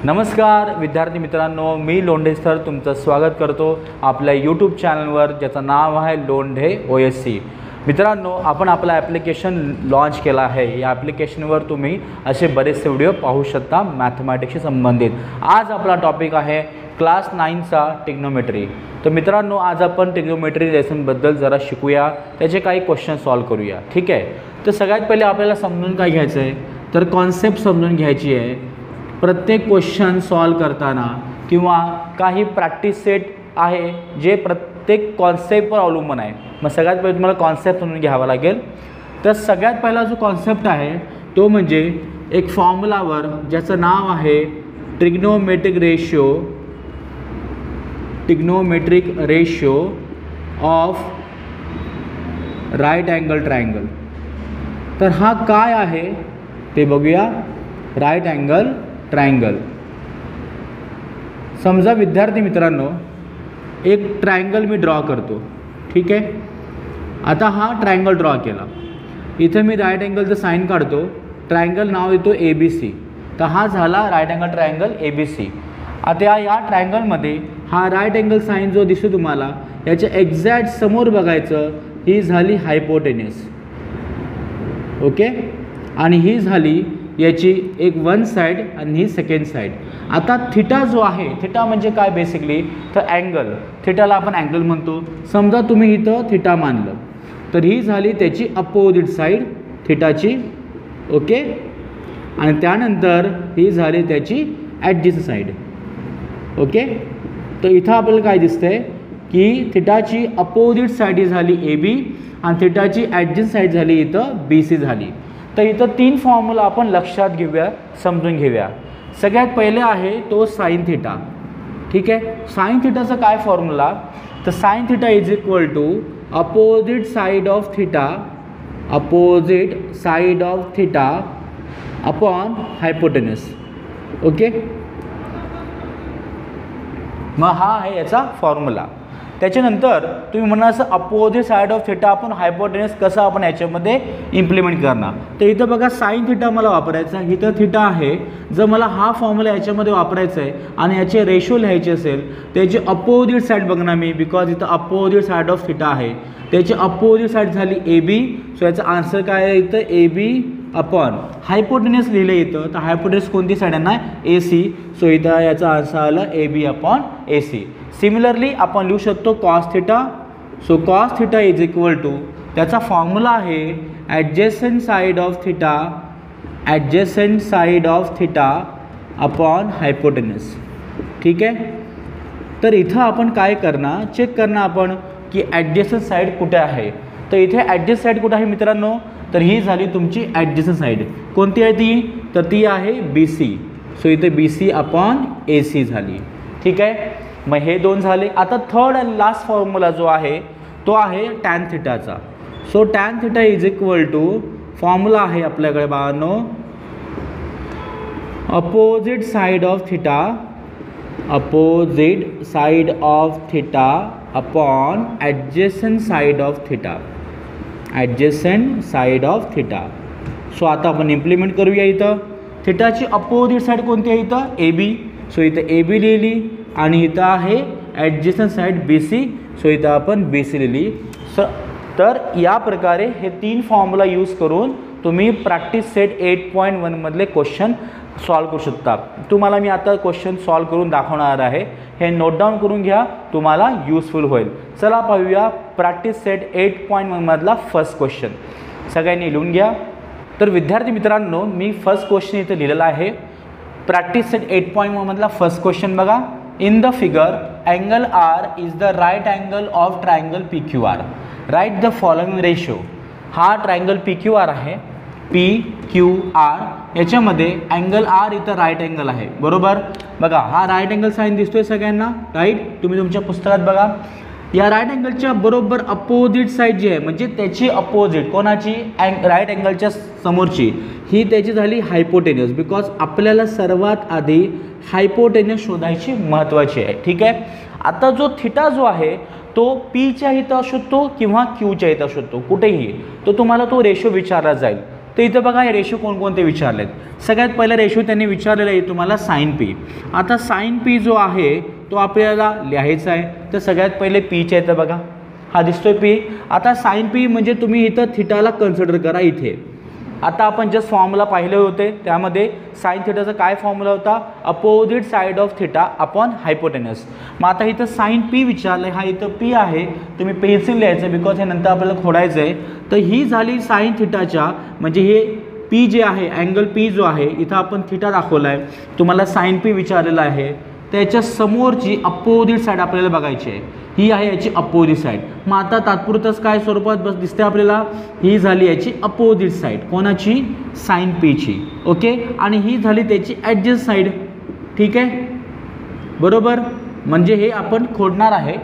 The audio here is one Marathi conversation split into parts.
नमस्कार विद्यार्थी मित्रांनो, मी लोंढे सर तुमचं स्वागत करतो आपल्या यूट्यूब चॅनलवर ज्याचं नाव आहे लोंढे OSC। मित्रांनो, आपण आपला ॲप्लिकेशन लॉन्च केला आहे। या ॲप्लिकेशनवर तुम्ही असे बरेचसे व्हिडिओ पाहू शकता मॅथमॅटिक्सशी संबंधित। आज आपला टॉपिक आहे क्लास 9चा ट्रिग्नोमेट्री। तर मित्रांनो, आज आपण ट्रिग्नोमेट्री लेसनबद्दल जरा शिकूया, त्याचे काही क्वेश्चन सॉल्व करूया। ठीक आहे, तर सगळ्यात पहिले आपल्याला समजून काय घ्यायचं आहे, तर कॉन्सेप्ट समजून घ्यायची आहे। प्रत्येक क्वेश्चन सॉल्व करताना किंवा काही प्रॅक्टिस सेट आहे जे प्रत्येक कॉन्सेप्टवर अवलंबून आहे। मग सगळ्यात पहिले तुम्हाला कॉन्सेप्ट समजून घ्यावा लागेल। तर सगळ्यात पहिला जो कॉन्सेप्ट आहे तो म्हणजे एक फॉर्म्युलावर ज्याचं नाव आहे trigonometric ratio of right angle triangle. तर हा काय आहे ते बघूया। राईट अँगल ट्रायंगल, समजा विद्यार्थी मित्रांनो एक ट्रायंगल मी ड्रॉ करतो। ठीक आहे, आता हा ट्रायंगल ड्रॉ केला, इथे मी राईट अँगलचं साईन काढतो, ट्रायंगल नाव येतो ABC। तर हा झाला राईट अँगल ट्रायंगल ABC। आता या ट्रायंगलमध्ये हा राईट अँगल साईन जो दिसतो तुम्हाला, याच्या एक्झॅक्ट समोर बघायचं, ही झाली हायपोटेन्यूस। ओके, आणि ही झाली याची एक वन साइड आणि ही सेकंड साइड। आता थिटा जो आहे, थिटा म्हणजे काय बेसिकली, तर अँगल, थिटाला आपण अँगल म्हणतो। समजा तुम्ही इथं थिटा मानलं, तर ही झाली त्याची अपोजिट साइड थिटाची। ओके, आणि त्यानंतर ही झाली त्याची ॲडजस्ट साइड। ओके, तर इथं आपल्याला काय दिसतंय की थिटाची अपोजिट साइड ही झाली AB आणि थिटाची ॲडजस्ट साइड झाली इथं BC झाली। तर इथं तीन फॉर्म्युला आपण लक्षात घेऊया, समजून घेऊया। सगळ्यात पहिले आहे तो साइन थिटा। ठीक आहे, साइन थिटाचा काय फॉर्म्युला, तर sine theta is equal to opposite side of theta upon hypotenuse. Okay, मग हा आहे याचा फॉर्म्युला। त्याच्यानंतर तुम्ही म्हणा असं अपोजिट साइड ऑफ थिटा आपण हायपोटेन्यूस कसं आपण याच्यामध्ये इम्प्लिमेंट करणार। तर इथं बघा साइन थिटा मला वापरायचा, इथं थिटा आहे। जर मला हा फॉर्म्युला याच्यामध्ये वापरायचा आहे आणि याचे रेशो लिहायचे असेल, त्याची अपोजिट साइड बघणार मी, बिकॉज इथं अपोजिट साइड ऑफ थिटा आहे, त्याची अपोजिट साइड झाली AB। सो याचा आन्सर काय आहे, इथं AB अपॉन हायपोटेन्यूस लिहिलं इथं, तर हायपोटेन्यूस कोणती साइड आहे ना, AC। सो इथं याचा आन्सर आला AB अपॉन AC। सिमिलरली आपण लिहू शकतो cos theta. So cos theta is equal to, त्याचा फॉर्म्युला आहे adjacent side of theta upon hypotenuse. ठीक आहे, तर इथं आपण काय करणार, चेक करणार आपण की ॲडजसेंट साइड कुठे आहे। तर इथे ॲडजस्ट साइड कुठे आहे मित्रांनो, तर ही झाली तुमची ॲडजसेंट साइड। कोणती आहे ती, तर ती आहे BC। सो इथे BC अपॉन AC झाली। ठीक आहे, मग हे दोन झाले। आता थर्ड अँड लास्ट फॉर्म्युला जो आहे तो आहे टॅन थिटाचा। So tan theta is equal to, formula आहे आपल्याकडे बाळांनो, opposite side of theta upon adjacent side of theta. So आता आपण इम्प्लिमेंट करूया। इथं थिटाची अपोजिट साइड कोणती आहे, इथं AB। सो इथं AB लिहिली आणि इथं आहे ॲडजसेंट साइड BC। सो इथं आपण BC लिहिली। तर या प्रकारे हे तीन फॉर्म्युला यूज करून तुम्ही प्रॅक्टिस सेट 8.1 मधले क्वेश्चन सॉल्व करू शकता। तुम्हाला मी आता क्वेश्चन सॉल्व करून दाखवणार आहे, हे नोट डाऊन करून घ्या, तुम्हाला यूजफुल होईल। चला पाहूया प्रॅक्टिस सेट 8.1 मधला फर्स्ट क्वेश्चन, सगळ्यांनी लिहून घ्या। तर विद्यार्थी मित्रांनो, मी फर्स्ट क्वेश्चन इथं लिहिलेला आहे। प्रॅक्टिस सेट 8.1 मधला फर्स्ट क्वेश्चन बघा। In the figure angle R is the right angle of triangle PQR, write the following ratio. हा ट्रायंगल PQR आहे, PQR, याच्यामध्ये अँगल R इथं राईट अँगल आहे, बरोबर। बघा हा राईट अँगल साईन दिसतोय सगळ्यांना, राईट। तुम्ही तुमच्या पुस्तकात बघा, या राईट अँगलच्या बरोबर अपोजिट साइड जी आहे, म्हणजे त्याची अपोजिट कोणाची, राईट अँगलच्या समोरची, ही त्याची झाली हायपोटेन्यूस। बिकॉज आपल्याला सर्वात आधी हायपोटेन्यूस शोधायची महत्त्वाची आहे। ठीक आहे, आता जो थिटा जो आहे तो Pच्या इथं असू शकतो किंवा Qच्या इथं असू शकतो, कुठेही, तो तुम्हाला तो रेशो विचारला जाईल। तर इथं बघा हे रेशो कोणकोणते विचारलेत. सगळ्यात पहिला रेशो त्यांनी विचारलेला आहे तुम्हाला साइन पी. आता साइन पी जो आहे तो आपल्याला लिहायचा आहे. तर सगळ्यात पहिले पीचे येतं बघा, हा दिसतोय पी. आता साइन पी म्हणजे तुम्ही इथं थिटाला कन्सिडर करा इथे. आता आपण जस्ट फॉर्म्युला पाहिले होते त्यामध्ये साइन थिटाचा काय फॉर्म्युला होता, opposite side of theta upon hypotenuse. मग आता इथं साइन पी विचारलं आहे, हा इथं पी आहे, तुम्ही पेन्सिल लिहायचं बिकॉज हे नंतर आपल्याला खोडायचं आहे. तर ही झाली साइन थिटाच्या म्हणजे हे पी जे आहे अँगल पी जो आहे इथं आपण थिटा दाखवला आहे, तुम्हाला साइन पी विचारलेला आहे. त्याच्या समोरची अपोजिट साईड आपल्याला बघायची आहे, ही आहे याची अपोजिट साईड. मग आता तात्पुरतच काय स्वरूपात बस दिसते आपल्याला, ही झाली याची अपोजिट साईड कोणाची, साइन पीची. ओके, आणि ही झाली त्याची ॲडजस्ट साईड. ठीक आहे बरोबर, म्हणजे हे आपण खोडणार आहे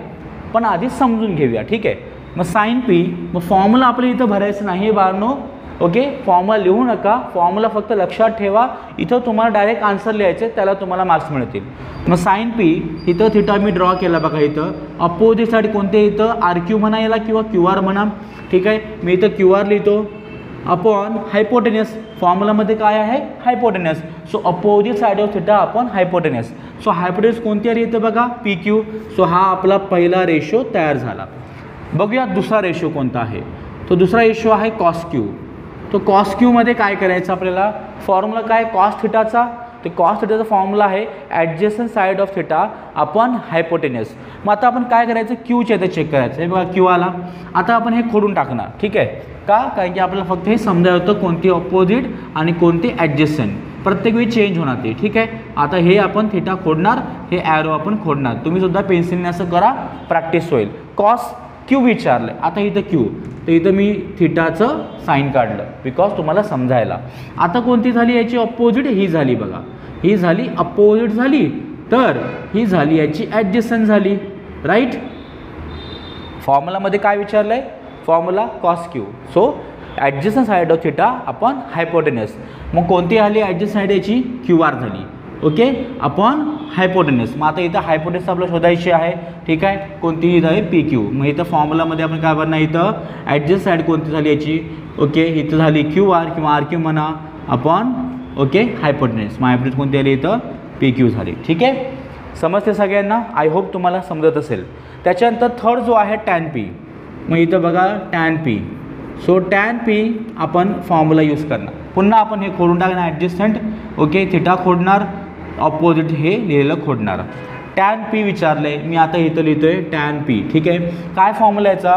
पण आधी समजून घेऊया. ठीक आहे, मग साइन पी, मग फॉर्म्युला आपल्याला इथं भरायचं नाही बाळनो. ओके, फॉर्म्युला लिहू नका, फॉर्म्युला फक्त लक्षात ठेवा. इथं तुम्हाला डायरेक्ट आन्सर लिहायचे, त्याला तुम्हाला मार्क्स मिळतील. मग साइन पी इथं थिटा मी ड्रॉ केला बघा. इथं अपोजिट साईड कोणते, इथं आर क्यू म्हणा याला किंवा क्यू आर म्हणा. ठीक आहे, मी इथं क्यू आर लिहितो अपॉन हायपोटेनस. फॉर्म्युलामध्ये काय आहे, hypotenuse. So opposite side of theta upon hypotenuse. So hypotenuse कोणती आली इथं बघा, पी क्यू. सो हा आपला पहिला रेशो तयार झाला. बघूया दुसरा रेशो कोणता आहे. तो दुसरा रेशो आहे कॉस क्यू. तो कॉस क्यूमध्ये काय करायचं आपल्याला, फॉर्म्युला काय कॉस थिटाचा. ते कॉस थिटाचा फॉर्म्युला आहे adjacent side of theta upon hypotenuse. मग आता आपण काय करायचं, क्यूच्या इथे चेक करायचं. हे बघा क्यू आला. आता आपण हे खोडून टाकणार. ठीक आहे, का, कारण की आपल्याला फक्त हे समजायला होतं कोणती अपोजिट आणि कोणती ॲडजस्टंट, प्रत्येक वेळी चेंज होणार ते. ठीक आहे, आता हे आपण थिटा खोडणार, हे ॲरो आपण खोडणार. तुम्ही सुद्धा पेन्सिलने असं करा, प्रॅक्टिस होईल. कॉस क्यू विचारलं, आता इथं क्यू, तर इथं मी थिटाचं साईन काढलं बिकॉज तुम्हाला समजायला. आता कोणती झाली याची अपोजिट, ही झाली बघा, ही झाली अपोजिट झाली, तर ही झाली याची ॲडजस्टंट झाली. राईट, फॉर्म्युलामध्ये काय विचारलं आहे, formula cos Q. So adjacent side of theta upon hypotenuse. मग कोणती आली ॲडजस्ट साईड याची, क्यू आर झाली. Okay, upon hypotenuse. मग आता इथं हायपोटेनस आपल्याला शोधायची आहे. ठीक आहे, कोणतीही इथं आहे पी क्यू. मग इथं फॉर्म्युलामध्ये आपण काय भरणार, इथं ॲडजस्ट साईड कोणती झाली याची, ओके, इथं झाली क्यू आर किंवा आर क्यू म्हणा अपॉन ओके हायपोटेनस. मग हायपोटेनस कोणती आली इथं, पी क्यू झाली. ठीक आहे, समजते सगळ्यांना, आय होप तुम्हाला समजत असेल. त्याच्यानंतर थर्ड जो आहे टॅन पी. मग इथं बघा tan P. So tan P आपण फॉर्म्युला यूज करणार. पुन्हा आपण हे खोडून टाकणार ॲडजस्टंट. ओके, थिटा खोडणार, ऑपोजिट हे लिहिलेलं खोडणार. टॅन पी विचारलं आहे, मी आता इथं लिहितो आहे टॅन पी. ठीक आहे, काय फॉर्म्युला याचा,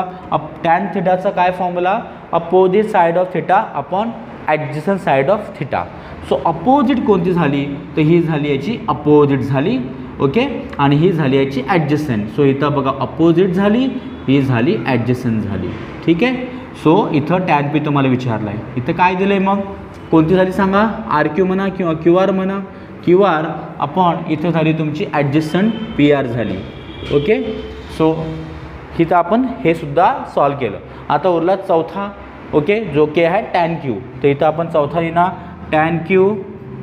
टॅन थिटाचा काय formula, opposite side of theta upon adjacent side of theta. So opposite कोणती झाली, तर ही झाली याची अपोजिट झाली. ओके, आणि ही झाली याची ॲडजस्टंट. सो इथं बघा अपोजिट झाली, ही झाली ॲडजस्टंट झाली. ठीक आहे, सो इथं टॅन पी तुम्हाला विचारलं आहे. इथं काय दिलं आहे, मग कोणती झाली सांगा, आर क्यू म्हणा किंवा क्यू आर म्हणा, क्यू आर अपॉन इथं झाली तुमची ॲडजस्टंट पी आर झाली. ओके, सो इथं आपण हे सुद्धा सॉल्व केलं. आता उरला चौथा, ओके, जो की आहे टॅन क्यू. तर इथं आपण चौथा लिहिणार tan Q.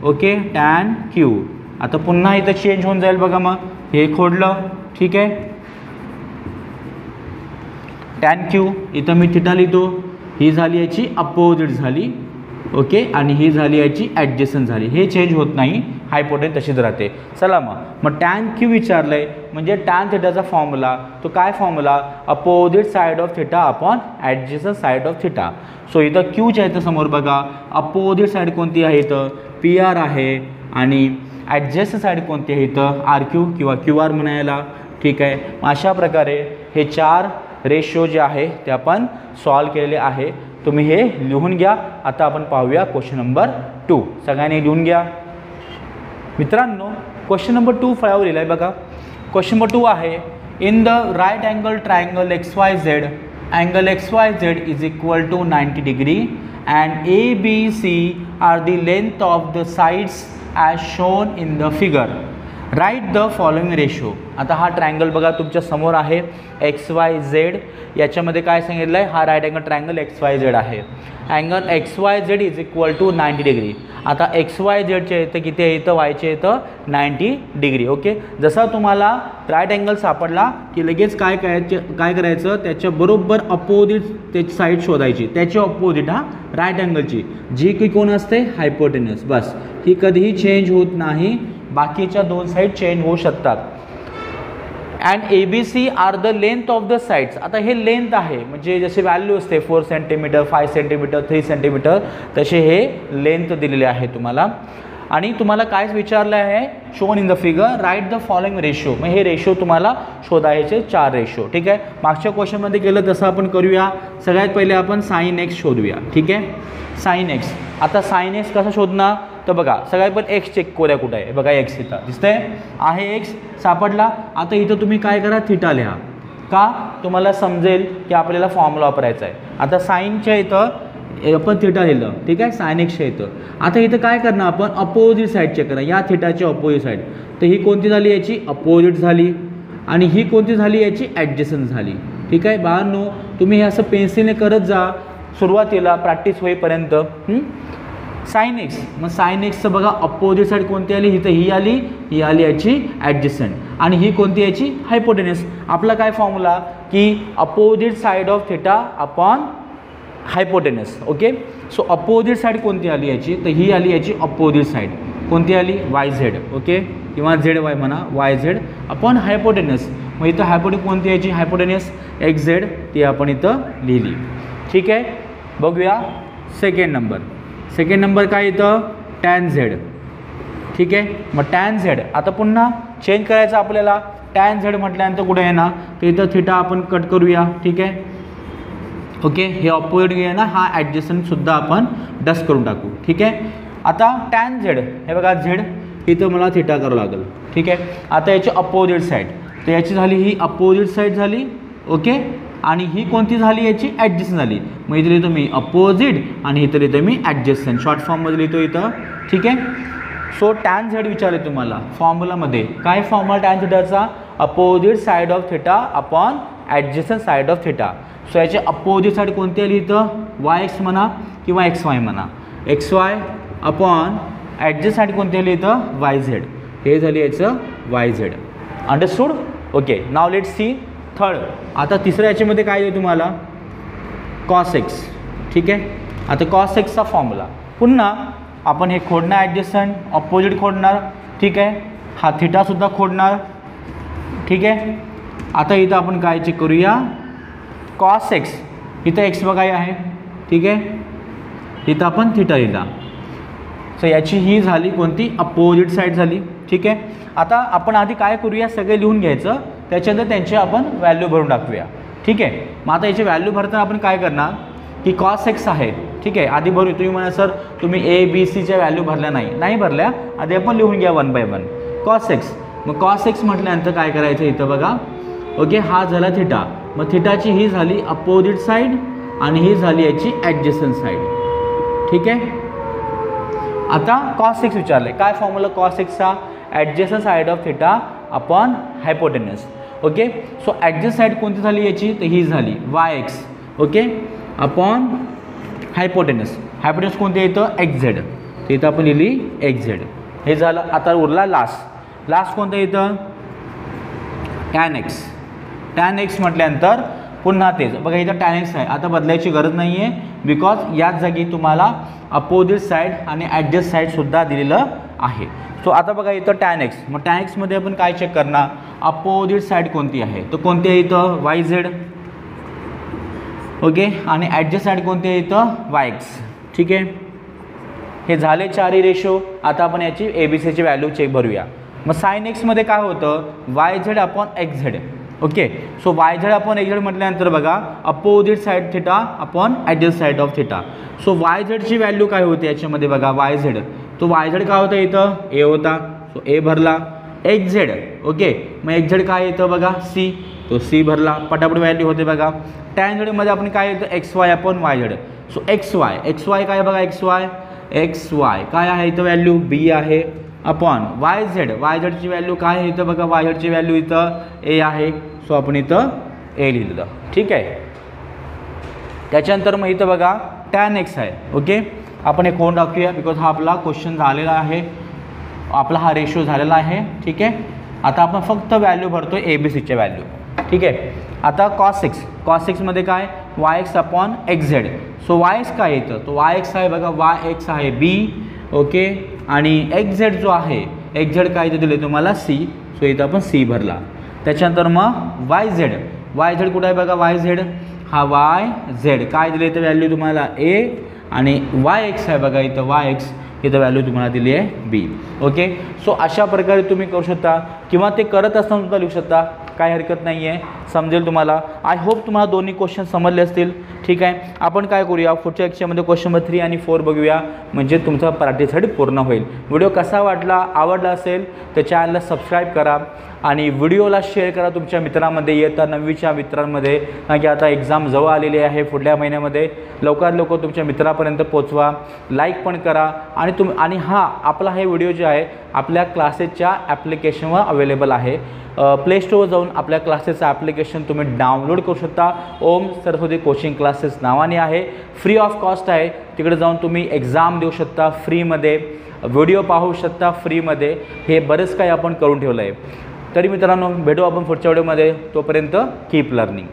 Okay, tan Q. आता पुन्हा इथं चेंज होऊन जाईल बघा, मग हे खोडलं. ठीक आहे, टॅन क्यू इथं मी थिटा लिहितो, ही झाली याची अपोजिट झाली. ओके, आणि ही झाली याची ॲडजस्टंट झाली. हे चेंज होत नाही, हायपोटेनस तशीच राहते. चला मग टॅन क्यू विचारलं आहे म्हणजे टॅन थिटाचा फॉर्म्युला, तो काय formula, opposite side of theta upon adjacent side of theta. So इथं क्यूच्या इथं समोर बघा अपोजिट साईड कोणती आहे, इथं पी आर आहे, आणि ॲडजस्टंट साईड कोणती आहे, इथं आर क्यू किंवा क्यू आर म्हणायला. ठीक आहे, अशा प्रकारे हे 4 रेशो जे आहे ते आपण सॉल्व केलेले आहे. तुम्ही हे लिहून घ्या. आता आपण पाहूया क्वेश्चन नंबर 2. सगळ्यांनी लिहून घ्या मित्रांनो. क्वेश्चन नंबर 2 फळ्यावर लिहिलं आहे बघा. क्वेश्चन नंबर 2 आहे, in the right angle triangle XYZ, angle XYZ is equal to 90 degree and ABC are the length of the sides as shown in the figure. Write the following ratio. आता हा ट्रायंगल बघा तुमच्या समोर आहे XYZ. याच्यामध्ये काय सांगितलं आहे, हा राईट अँगल ट्रायंगल XYZ आहे. Angle XYZ is equal to 90 degree. आता XYZच्या इथं किती आहे, इथं वायच्या इथं 90 डिग्री. ओके, जसा तुम्हाला राईट अँगल सापडला की लगेच काय करायचं, त्याच्या बरोबर अपोजिट त्याची साईड शोधायची, त्याची अपोजिट हा राईट अँगलची, जी की कोण असते, हायपोटेनस. बस, ही कधीही चेंज होत नाही, बाकीच्या दोन साईड चेंज होऊ शकतात. And ABC are the length of the sides. आता हे लेंथ आहे, म्हणजे जसे व्हॅल्यू असते 4 सेंटीमीटर, 5 सेंटीमीटर, 3 सेंटीमीटर, तसे हे लेंथ दिलेले आहे तुम्हाला. आणि तुम्हाला कायच विचारलं आहे, shown in the figure write the following ratio. मग हे रेशो तुम्हाला शोधायचे 4 रेशो. ठीक आहे, मागच्या क्वेश्चनमध्ये केलं तसं आपण करूया. सगळ्यात पहिले आपण साइन एक्स शोधूया. ठीक आहे, साइन एक्स. आता साइन एक्स कसं शोधणार, तर बघा सगळ्यात पण एक्स चेक करूया कुठं आहे. बघा एक्स इथं दिसतंय आहे, एक्स सापडला. आता इथं तुम्ही काय करा, थिटा लिहा, का तुम्हाला समजेल की आपल्याला फॉर्म्युला वापरायचा आहे. आता साईनच्या इथं आपण थिटा लिहिलं. ठीक आहे, साइन एक्सच्या इथं. आता इथं काय करणार आपण, अपोजिट साईड चेक करा, या थिटाची अपोजिट साईड. तर ही कोणती झाली, याची अपोजिट झाली, आणि ही कोणती झाली, याची ॲडजस्टंट झाली. ठीक आहे बाळांनो, तुम्ही हे असं पेन्सिलने करत जा सुरुवातीला प्रॅक्टिस होईपर्यंत. साइन एक्स, मग साइन एक्सचं बघा अपोजिट साईड कोणती आली, इथं ही आली याची ॲडजस्टंट, आणि ही कोणती याची हायपोटेनस. आपला काय फॉर्म्युला की opposite side of theta upon hypotenuse. Okay, so opposite side कोणती आली याची, तर ही आली याची अपोजिट साईड, कोणती आली, YZ. ओके, किंवा ZY म्हणा, YZ अपॉन हायपोटेनस. मग इथं हायपोटेनस कोणती याची, हायपोटेनस XZ, ती आपण इथं लिहिली. ठीक आहे, बघूया सेकंड नंबर. सेकंड नंबर काय इथं, tan Z. ठीक आहे, मग tan Z आता पुन्हा चेंज करायचं आपल्याला. tan Z म्हटल्यानंतर कुठे आहे ना, तर इथं थिटा आपण कट करूया. ठीक आहे, ओके, हे अपोजिट आहे ना, हा ॲडजस्टंटसुद्धा आपण डस्ट करून टाकू. ठीक आहे, आता tan Z हे बघा, Z इथं मला थिटा करावं लागेल. ठीक आहे, आता याची अपोजिट साईड, तर याची झाली ही अपोजिट साईड झाली. ओके, आणि ही कोणती झाली, याची ॲडजस्टंट झाली. मग इथे लिहितो मी अपोजिट, आणि इथं लिहितो मी ॲडजस्टंट, शॉर्ट फॉर्ममध्ये लिहितो इथं. ठीक आहे, सो tan Z विचारले तुम्हाला फॉर्म्युलामध्ये, काय फॉर्म्युला tan झेडाचा, opposite side of theta upon adjacent side of theta. So याची अपोजिट साईड कोणती आली इथं, YX म्हणा किंवा XY म्हणा, XY अपॉन ॲडजस्ट साईड कोणती आली इथं, YZ. हे झाली याचं YZ. Understood. Okay, now let's see third. आता तिसऱ्या याच्यामध्ये काय आहे तुम्हाला, cos x. ठीक आहे, आता cos x चा फॉर्म्युला पुन्हा आपण हे खोडणार, ॲडजस्टंट अपोजिट खोडणार. ठीक आहे, हा थिटासुद्धा खोडणार. ठीक आहे, आता इथं आपण काय चेक करूया, cos x, इथं x बघा आहे. ठीक आहे, इथं आपण थिटा लिहिला. सो याची ही झाली कोणती, अपोजिट साईड झाली. ठीक आहे, आता आपण आधी काय करूया, सगळे लिहून घ्यायचं, त्याच्यानंतर त्यांचे आपण व्हॅल्यू भरून टाकूया. ठीक आहे, मग आता याची व्हॅल्यू भरताना आपण काय करणार की cos x आहे. ठीक आहे, आधी भरू. तुम्ही म्हणा सर तुम्ही ABCच्या व्हॅल्यू भरल्या नाही भरल्या, आधी आपण लिहून घ्या 1 बाय 1 cos x. मग cos x म्हटल्यानंतर काय करायचं इथं बघा. ओके, हा झाला थिटा, मग थिटाची ही झाली अपोजिट साईड, आणि ही झाली याची ॲडजस्टंट साईड. ठीक आहे, आता cos x विचारले, काय फॉर्म्युला cos x चा, adjacent side of theta upon hypotenuse. Okay, so adjust side कोणती झाली याची, तर ही झाली YX. Okay, upon hypotenuse. Hypotenuse कोणती आहे इथं, XZ. तर इथं आपण लिहिली XZ. हे झालं. आता उरला लास्ट कोणतं इथं, tan x. tan x म्हटल्यानंतर पुन्हा तेच बघा, इथं tan x आहे, आता बदलायची गरज नाही आहे, बिकॉज याच जागी तुम्हाला अपोजिट साईड आणि ॲडजस्ट साईडसुद्धा दिलेलं आहे. सो आता बघा इथं tan x, मग tan x मध्ये आपण काय चेक करणार, अपोजिट साईड कोणती आहे, तर कोणती आहे इथं, YZ. ओके, आणि ॲडजस्ट साईड कोणती आहे इथं, YX. ठीक आहे, हे झाले 4 रेशो. आता आपण याची ABCची व्हॅल्यू चेक भरूया. मग साइन एक्स मध्ये काय होतं, YZ upon XZ. Okay, so YZ upon XZ म्हटल्यानंतर बघा opposite side theta upon adjust side of theta. So YZची व्हॅल्यू काय होते याच्यामध्ये बघा, YZ, तो YZ काय होता इथं, A होता, सो A भरला. XZ, ओके, मग XZ काय येतं बघा, C, तो C भरला. पटापट व्हॅल्यू होते बघा. tan Z मध्ये आपण काय येतं, XY upon YZ. So XY काय बघा, XY काय आहे इथं व्हॅल्यू, B आहे, अपॉन वाय झेडची व्हॅल्यू काय आहे इथं बघा, वाय झेडची व्हॅल्यू इथं ए आहे. सो आपण इथं ए लिहिलं. ठीक आहे. त्याच्यानंतर मग इथं बघा टॅन एक्स आहे. ओके, आपण हे कोण टाकूया बिकॉज हा आपला क्वेश्चन झालेला आहे, आपला हा रेशो झालेला आहे. ठीक आहे. आता आपण फक्त व्हॅल्यू भरतो ए बी सीच्या व्हॅल्यू. ठीक आहे. आता कॉस सिक्समध्ये काय Y x upon x Z. So Y x काय येतं, तो वाय एक्स आहे बघा, वाय एक्स आहे बी. ओके, आणि एक्स झेड जो आहे, एक्स झेड काय इथं दिले तुम्हाला सी. सो इथं आपण सी भरला. त्याच्यानंतर मग वाय झेड कुठं आहे बघा, वाय झेड हा वाय झेड काय दिले इथं व्हॅल्यू तुम्हाला ए, आणि वाय एक्स आहे बघा इथं वाय एक्स, इथं व्हॅल्यू तुम्हाला दिली आहे बी. ओके, सो अशा प्रकारे तुम्ही करू शकता, किंवा ते करत असताना सुद्धा लिहू शकता, काय हरकत नाही आहे, समजेल तुम्हाला. आय होप तुम्हाला दोन्ही क्वेश्चन समजले असतील. ठीक आहे. आपण काय करूया, पुढच्या लेक्चरमध्ये क्वेश्चन नंबर 3 आणि 4 बघूया, म्हणजे तुमचा प्रॅक्टिससाठी पूर्ण होईल. व्हिडिओ कसा वाटला, आवडला असेल तर चॅनलला सबस्क्राईब करा आणि व्हिडिओला शेअर करा तुमच्या मित्रांमध्ये, येता 9वीच्या मित्रांमध्ये, कारण की आता एक्झाम जवळ आलेली आहे पुढल्या महिन्यामध्ये. लवकरात लवकर तुमच्या मित्रापर्यंत पोचवा, लाईक पण करा. आणि आपला हे व्हिडिओ जे आहे आपल्या क्लासेसच्या ॲप्लिकेशनवर अवेलेबल आहे. प्ले स्टोअर जाऊन आपल्या क्लासेसचं ॲप्लिकेशन तुम्ही डाउनलोड करू शकता. ओम सरस्वती कोचिंग क्लासेस नावाने आहे, फ्री ऑफ कॉस्ट आहे. तिकडे जाऊन तुम्ही एक्झाम देऊ शकता फ्रीमध्ये, व्हिडिओ पाहू शकता फ्रीमध्ये. हे बरेच काही आपण करून ठेवलं आहे. तरी मित्रांनो भेटू आपण पुढच्या व्हिडिओमध्ये. तोपर्यंत कीप लर्निंग.